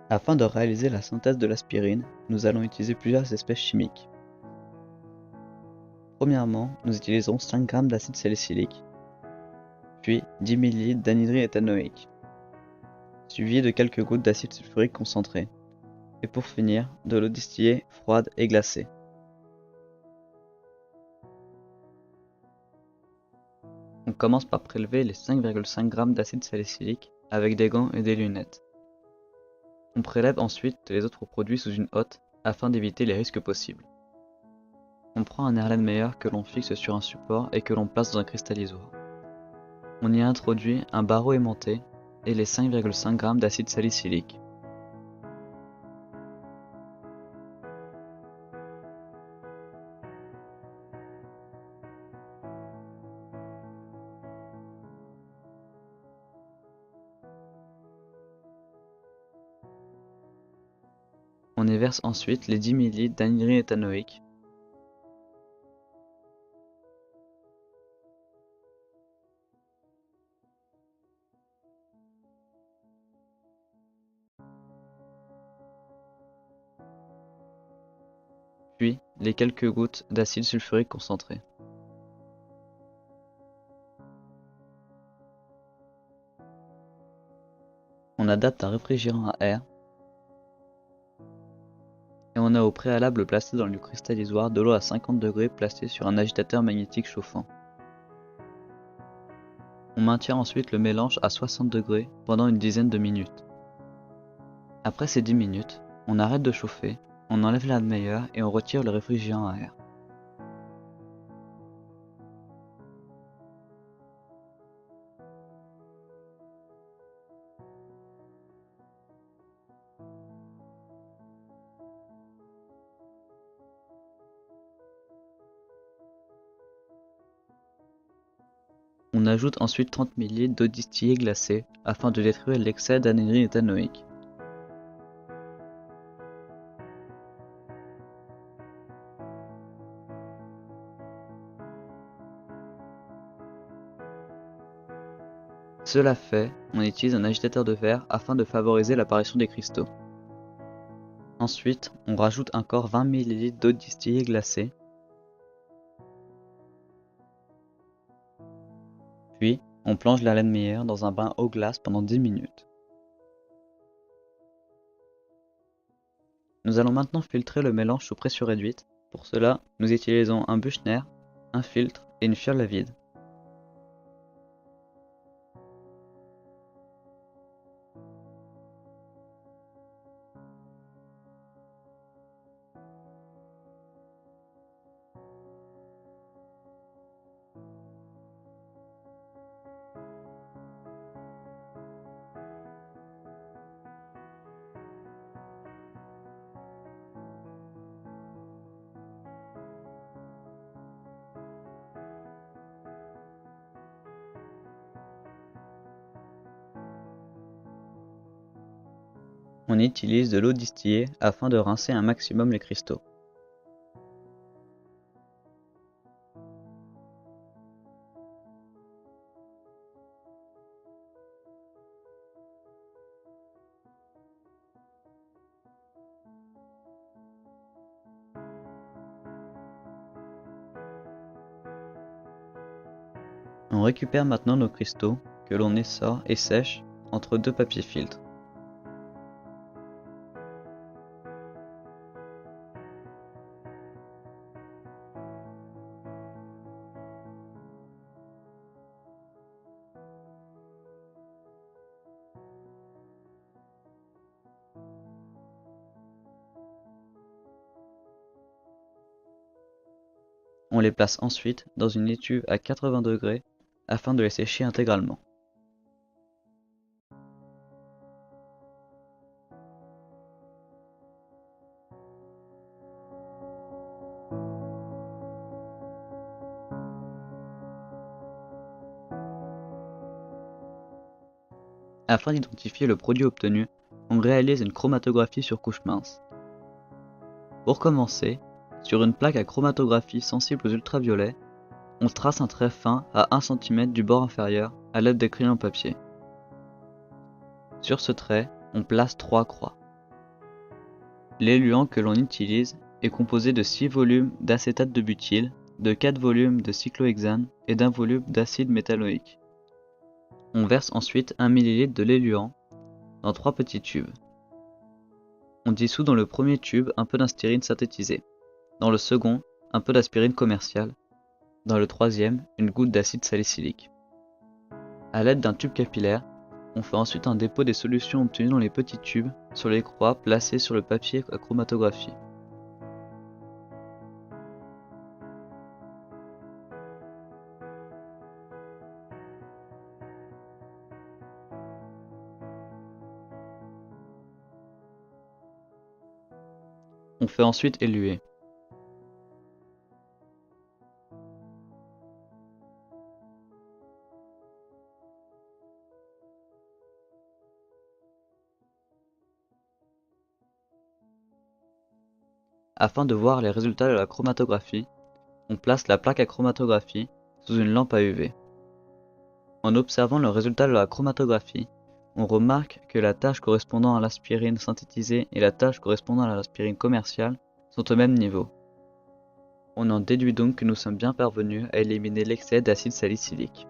Afin de réaliser la synthèse de l'aspirine, nous allons utiliser plusieurs espèces chimiques. Premièrement, nous utiliserons 5 g d'acide salicylique, puis 10 ml d'anhydride éthanoïque, suivi de quelques gouttes d'acide sulfurique concentré, et pour finir, de l'eau distillée froide et glacée. On commence par prélever les 5,5 g d'acide salicylique avec des gants et des lunettes. On prélève ensuite les autres produits sous une hotte afin d'éviter les risques possibles. On prend un Erlenmeyer que l'on fixe sur un support et que l'on place dans un cristallisoir. On y introduit un barreau aimanté et les 5,5 g d'acide salicylique. On y verse ensuite les 10 ml d'anhydride éthanoïque. Puis les quelques gouttes d'acide sulfurique concentré. On adapte un réfrigérant à air et on a au préalable placé dans le cristallisoir de l'eau à 50 degrés placée sur un agitateur magnétique chauffant. On maintient ensuite le mélange à 60 degrés pendant une dizaine de minutes. Après ces 10 minutes, on arrête de chauffer, on enlève l'Erlenmeyer et on retire le réfrigérant à air. On ajoute ensuite 30 ml d'eau distillée glacée afin de détruire l'excès d'anhydride éthanoïque. Cela fait, on utilise un agitateur de verre afin de favoriser l'apparition des cristaux. Ensuite, on rajoute encore 20 ml d'eau distillée glacée. Puis, on plonge l'Erlenmeyer dans un bain eau glace pendant 10 minutes. Nous allons maintenant filtrer le mélange sous pression réduite. Pour cela, nous utilisons un Büchner, un filtre et une fiole à vide. On utilise de l'eau distillée afin de rincer un maximum les cristaux. On récupère maintenant nos cristaux que l'on essore et sèche entre deux papiers filtres. On les place ensuite dans une étuve à 80 degrés afin de les sécher intégralement. Afin d'identifier le produit obtenu, on réalise une chromatographie sur couche mince. Pour commencer, sur une plaque à chromatographie sensible aux ultraviolets, on trace un trait fin à 1 cm du bord inférieur à l'aide des crayons papier. Sur ce trait, on place 3 croix. L'éluant que l'on utilise est composé de 6 volumes d'acétate de butyle, de 4 volumes de cyclohexane et d'un volume d'acide métalloïque. On verse ensuite 1 ml de l'éluant dans 3 petits tubes. On dissout dans le premier tube un peu d'instyrine synthétisée, dans le second un peu d'aspirine commerciale, dans le troisième une goutte d'acide salicylique. A l'aide d'un tube capillaire, on fait ensuite un dépôt des solutions obtenues dans les petits tubes sur les croix placées sur le papier à chromatographie. On fait ensuite éluer. Afin de voir les résultats de la chromatographie, on place la plaque à chromatographie sous une lampe à UV. En observant le résultat de la chromatographie, on remarque que la tâche correspondant à l'aspirine synthétisée et la tâche correspondant à l'aspirine commerciale sont au même niveau. On en déduit donc que nous sommes bien parvenus à éliminer l'excès d'acide salicylique.